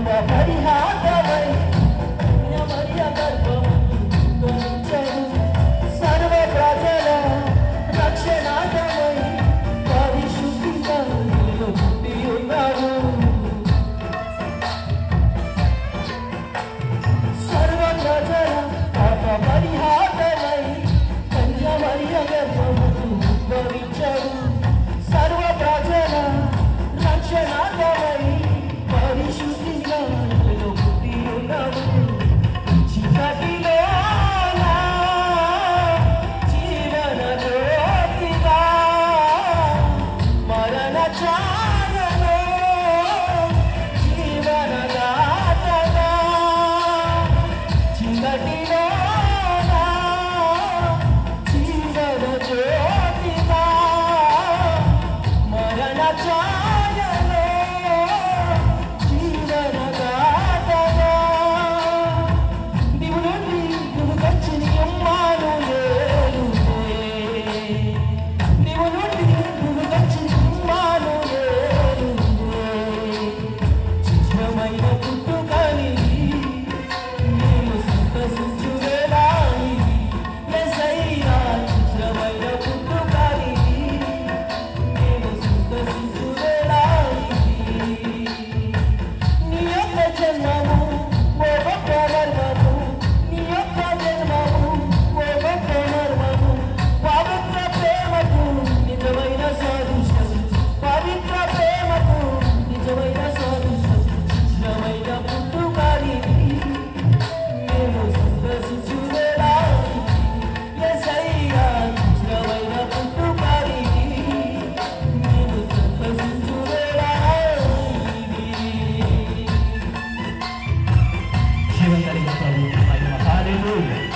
పరిహారమై మరియ గర్భము ధరించెను. సర్వ ప్రజల రక్షణార్థమై పరిశుద్ధిగా పుట్టి ఉన్నాడు. సర్వ ప్రజల పాప పరిహారమై మరియ గర్భము ధరించెను. సర్వ ప్రజల రక్షణార్థమై పరిశుద్ధిగా పుట్టి ఉన్నాడు. చీకటిలోన జీవన జ్యోతిగా మరణ ఛాయలో జీవన దాతగా చీకటిలోన జీవన జ్యోతిగా మరణ ఛాయలో జీవన దాతగా నీవు నుండి నువ్వుకొచ్చిన ఇమ్మానుయేలువే. నీవు నుండి నువ్వుకొచ్చిన ఇమ్మానుయేలువే. చిత్రమైన పుట్టుకని నీవు సంతసించు వేళ ఇది యేసయ్యా. చిత్రమైన పుట్టుకని నీవు సంతసించు వేళ ఇది. నీ యొక్క జన్మము ఓ గొప్ప మర్మము. నీ యొక్క జన్మము ఓ గొప్ప మర్మము. పవిత్ర ప్రేమకు నిజమైన సాదృశ్యం. పవిత్ర ప్రేమకు నిజమైన సాదృశ్యం. చిత్రమైన పుట్టుకనిది మేము సందర్శించు వేళ ఇది యేసయ్యా. చిత్రమైన పుట్టుకనిది మేము సందర్శించు వేళ ఇది. జీవం కలిగిన ప్రభు మహిమ. హల్లెలూయా.